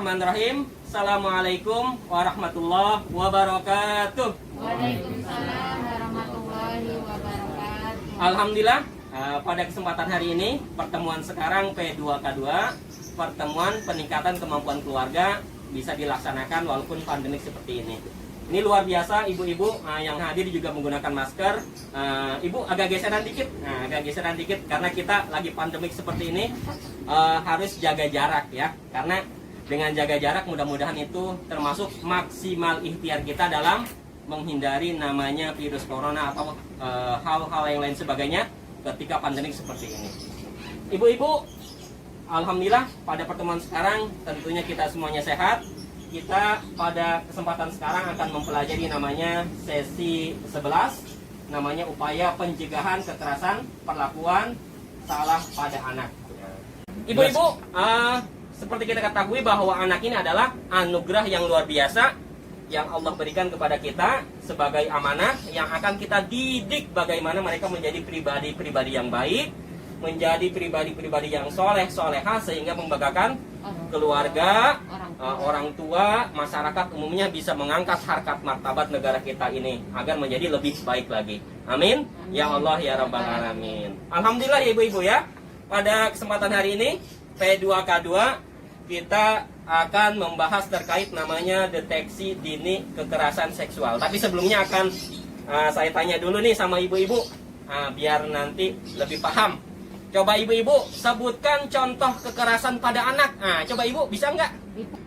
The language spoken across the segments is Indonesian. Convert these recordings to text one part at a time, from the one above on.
Bismillahirrahmanirrahim. Assalamualaikum warahmatullahi wabarakatuh. Waalaikumsalam warahmatullahi wabarakatuh. Alhamdulillah, pada kesempatan hari ini pertemuan sekarang P2K2, pertemuan peningkatan kemampuan keluarga bisa dilaksanakan walaupun pandemik seperti ini. Ini luar biasa, ibu-ibu yang hadir juga menggunakan masker. Ibu agak geseran dikit, agak geseran dikit karena kita lagi pandemik seperti ini, harus jaga jarak ya. Karena dengan jaga jarak mudah-mudahan itu termasuk maksimal ikhtiar kita dalam menghindari namanya virus corona atau hal-hal yang lain sebagainya ketika pandemik seperti ini. Ibu-ibu, alhamdulillah pada pertemuan sekarang tentunya kita semuanya sehat. Kita pada kesempatan sekarang akan mempelajari namanya sesi 11, namanya upaya pencegahan kekerasan perlakuan salah pada anak. Ibu-ibu, seperti kita ketahui bahwa anak ini adalah anugerah yang luar biasa yang Allah berikan kepada kita sebagai amanah yang akan kita didik bagaimana mereka menjadi pribadi-pribadi yang baik, menjadi pribadi-pribadi yang soleh-soleha sehingga membanggakan keluarga, orang tua, masyarakat umumnya bisa mengangkat harkat martabat negara kita ini agar menjadi lebih baik lagi. Amin. Ya Allah ya Rabbal Alamin. Alhamdulillah ya ibu-ibu ya. Pada kesempatan hari ini P2K2 kita akan membahas terkait namanya deteksi dini kekerasan seksual. Tapi sebelumnya akan saya tanya dulu nih sama ibu-ibu biar nanti lebih paham. Coba ibu-ibu sebutkan contoh kekerasan pada anak. Coba ibu bisa nggak?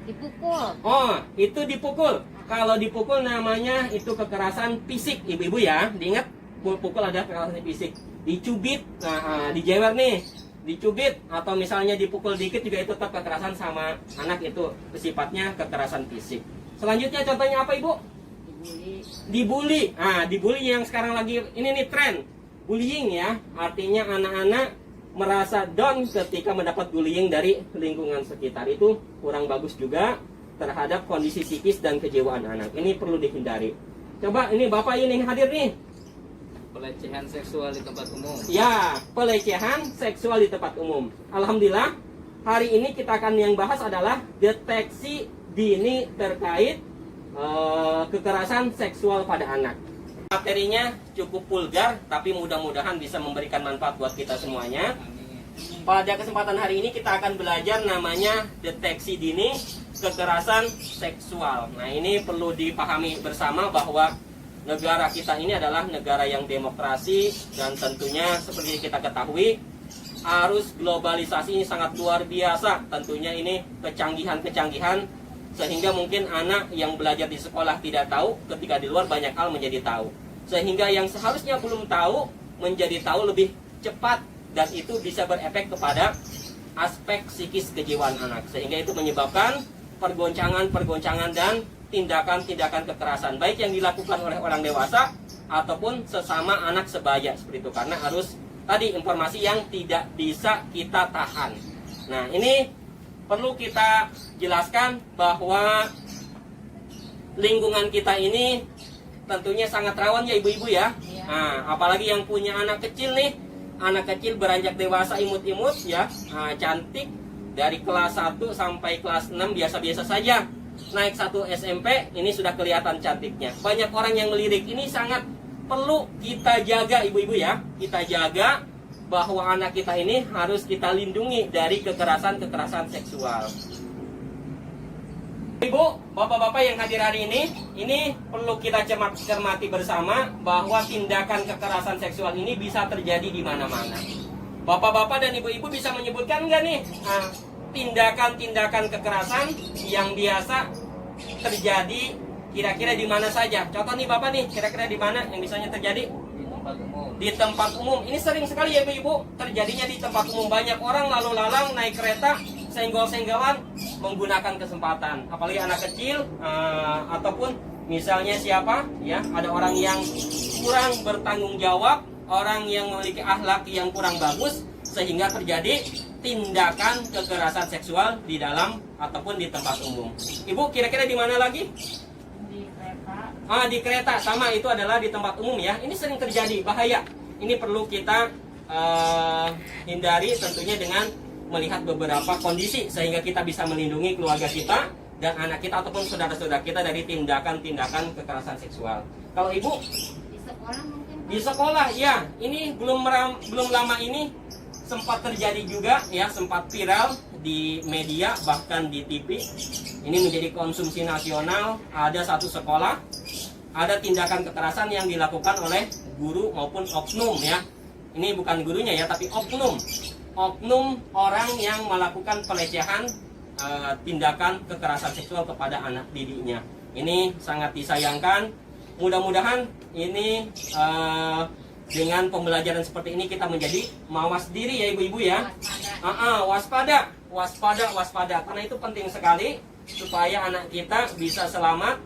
Dipukul. Oh, itu dipukul. Kalau dipukul namanya itu kekerasan fisik, ibu-ibu ya. Diingat, pukul ada kekerasan fisik. Dicubit, dijewer nih, dicubit atau misalnya dipukul dikit juga itu tetap kekerasan sama anak, itu sifatnya kekerasan fisik. Selanjutnya contohnya apa ibu? Dibully. Dibully yang sekarang lagi ini nih tren. Bullying ya, artinya anak-anak merasa down ketika mendapat bullying dari lingkungan sekitar. Itu kurang bagus juga terhadap kondisi psikis dan kejiwaan anak. Ini perlu dihindari. Coba ini Bapak ini hadir nih. Pelecehan seksual di tempat umum. Ya, pelecehan seksual di tempat umum. Alhamdulillah, hari ini kita akan yang bahas adalah deteksi dini terkait kekerasan seksual pada anak. Materinya cukup vulgar, tapi mudah-mudahan bisa memberikan manfaat buat kita semuanya. Pada kesempatan hari ini kita akan belajar namanya deteksi dini kekerasan seksual. Nah, ini perlu dipahami bersama bahwa negara kita ini adalah negara yang demokrasi dan tentunya seperti kita ketahui arus globalisasi ini sangat luar biasa. Tentunya ini kecanggihan-kecanggihan sehingga mungkin anak yang belajar di sekolah tidak tahu, ketika di luar banyak hal menjadi tahu. Sehingga yang seharusnya belum tahu menjadi tahu lebih cepat, dan itu bisa berefek kepada aspek psikis kejiwaan anak. Sehingga itu menyebabkan pergoncangan-pergoncangan dan tindakan-tindakan kekerasan baik yang dilakukan oleh orang dewasa ataupun sesama anak sebaya seperti itu. Karena harus tadi informasi yang tidak bisa kita tahan. Nah, ini perlu kita jelaskan bahwa lingkungan kita ini tentunya sangat rawan ya ibu-ibu ya. Apalagi yang punya anak kecil nih, anak kecil beranjak dewasa imut-imut ya, cantik dari kelas 1 sampai kelas 6 biasa-biasa saja. Naik 1 SMP ini sudah kelihatan cantiknya. Banyak orang yang melirik, ini sangat perlu kita jaga ibu-ibu ya. Kita jaga bahwa anak kita ini harus kita lindungi dari kekerasan-kekerasan seksual. Ibu, bapak-bapak yang hadir hari ini perlu kita cermati bersama bahwa tindakan kekerasan seksual ini bisa terjadi di mana-mana. Bapak-bapak dan ibu-ibu bisa menyebutkan nggak nih tindakan-tindakan kekerasan yang biasa terjadi kira-kira di mana saja? Contoh nih bapak nih, kira-kira di mana yang misalnya terjadi? Di tempat umum. Ini sering sekali ya ibu terjadinya di tempat umum. Banyak orang lalu lalang naik kereta senggol-senggolan menggunakan kesempatan, apalagi anak kecil ataupun misalnya siapa ya, ada orang yang kurang bertanggung jawab, orang yang memiliki akhlak yang kurang bagus sehingga terjadi tindakan kekerasan seksual di dalam ataupun di tempat umum. Ibu kira-kira di mana lagi? Di kereta sama, itu adalah di tempat umum ya. Ini sering terjadi, bahaya. Ini perlu kita hindari tentunya dengan melihat beberapa kondisi sehingga kita bisa melindungi keluarga kita dan anak kita ataupun saudara-saudara kita dari tindakan-tindakan kekerasan seksual. Kalau ibu Di sekolah mungkin Pak. di sekolah, ya, ini belum lama ini sempat terjadi juga, ya, sempat viral di media bahkan di TV. Ini menjadi konsumsi nasional. Ada satu sekolah, ada tindakan kekerasan yang dilakukan oleh guru maupun oknum, ya. Ini bukan gurunya ya, tapi oknum orang yang melakukan pelecehan, tindakan kekerasan seksual kepada anak didiknya. Ini sangat disayangkan. Mudah-mudahan ini dengan pembelajaran seperti ini kita menjadi mawas diri ya ibu-ibu ya. Waspada. Karena itu penting sekali supaya anak kita bisa selamat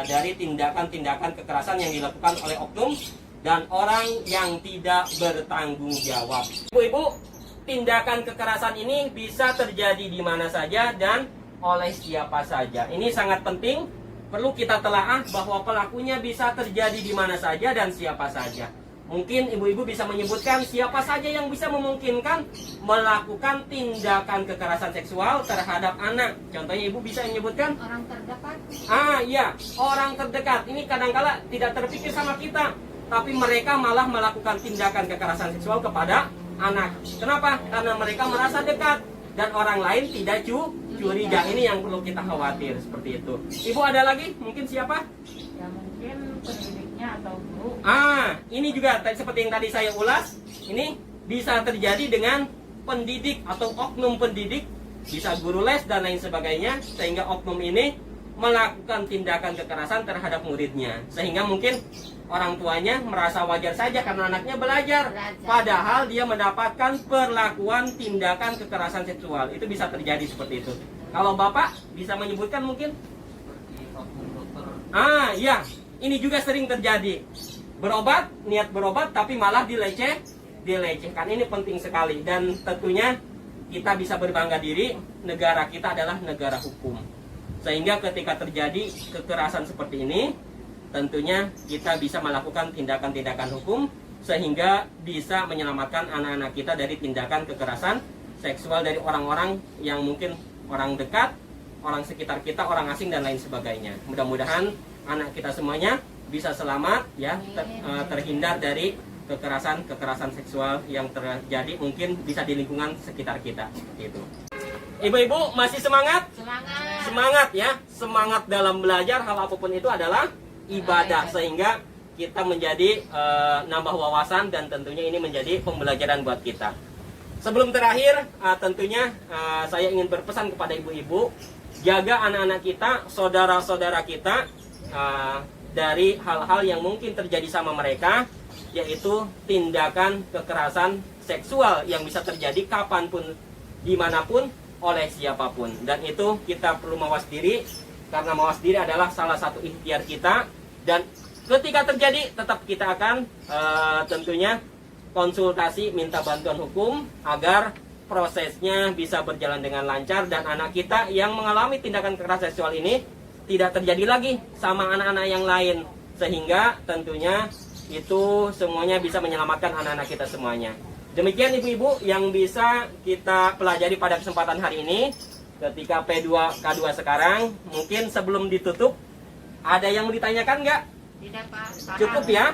dari tindakan-tindakan kekerasan yang dilakukan oleh oknum dan orang yang tidak bertanggung jawab. Ibu-ibu, tindakan kekerasan ini bisa terjadi di mana saja dan oleh siapa saja. Ini sangat penting, perlu kita telaah bahwa pelakunya bisa terjadi di mana saja dan siapa saja. Mungkin ibu-ibu bisa menyebutkan siapa saja yang bisa memungkinkan melakukan tindakan kekerasan seksual terhadap anak. Contohnya ibu bisa menyebutkan? Orang terdekat. Iya, orang terdekat. Ini kadangkala tidak terpikir sama kita, tapi mereka malah melakukan tindakan kekerasan seksual kepada anak. Kenapa? Karena mereka merasa dekat dan orang lain tidak curiga. Ini yang perlu kita khawatir, seperti itu. Ibu ada lagi? Mungkin siapa? Ya mungkin pendidiknya atau guru. Ini juga seperti yang tadi saya ulas. Ini bisa terjadi dengan pendidik atau oknum pendidik, bisa guru les dan lain sebagainya, sehingga oknum ini melakukan tindakan kekerasan terhadap muridnya, sehingga mungkin orang tuanya merasa wajar saja karena anaknya belajar, padahal dia mendapatkan perlakuan tindakan kekerasan seksual. Itu bisa terjadi seperti itu. Kalau bapak bisa menyebutkan mungkin? Iya, ini juga sering terjadi. Berobat, niat berobat tapi malah dilecehkan. Ini penting sekali dan tentunya kita bisa berbangga diri, negara kita adalah negara hukum. Sehingga ketika terjadi kekerasan seperti ini, tentunya kita bisa melakukan tindakan-tindakan hukum sehingga bisa menyelamatkan anak-anak kita dari tindakan kekerasan seksual dari orang-orang yang mungkin orang dekat, orang sekitar kita, orang asing dan lain sebagainya. Mudah-mudahan anak kita semuanya bisa selamat ya, terhindar dari kekerasan seksual yang terjadi mungkin bisa di lingkungan sekitar kita. Gitu. Ibu-ibu masih semangat? Semangat ya, semangat dalam belajar. Hal apapun itu adalah ibadah, sehingga kita menjadi nambah wawasan dan tentunya ini menjadi pembelajaran buat kita. Sebelum terakhir, tentunya saya ingin berpesan kepada ibu-ibu, jaga anak-anak kita, saudara-saudara kita dari hal-hal yang mungkin terjadi sama mereka, yaitu tindakan kekerasan seksual yang bisa terjadi kapanpun, dimanapun, oleh siapapun. Dan itu kita perlu mawas diri, karena mawas diri adalah salah satu ikhtiar kita. Dan ketika terjadi, tetap kita akan tentunya konsultasi, minta bantuan hukum agar prosesnya bisa berjalan dengan lancar dan anak kita yang mengalami tindakan kekerasan seksual ini tidak terjadi lagi sama anak-anak yang lain, sehingga tentunya itu semuanya bisa menyelamatkan anak-anak kita semuanya. Demikian ibu-ibu yang bisa kita pelajari pada kesempatan hari ini ketika P2K2 sekarang. Mungkin sebelum ditutup ada yang mau ditanyakan nggak? Tidak Pak. Cukup ya?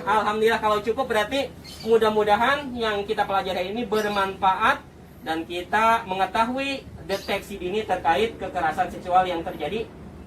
Alhamdulillah kalau cukup, berarti mudah-mudahan yang kita pelajari hari ini bermanfaat dan kita mengetahui deteksi dini terkait kekerasan seksual yang terjadi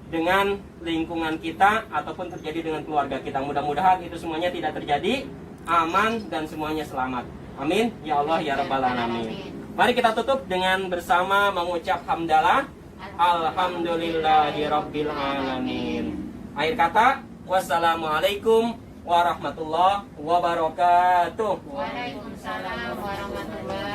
dengan lingkungan kita ataupun terjadi dengan keluarga kita. Mudah-mudahan itu semuanya tidak terjadi, aman dan semuanya selamat. Amin ya Allah ya Rabbal Alamin. Mari kita tutup dengan bersama mengucap hamdalah alhamdulillahirabbil alamin. Akhir kata, wassalamualaikum warahmatullahi wabarakatuh. Waalaikumsalam warahmatullahi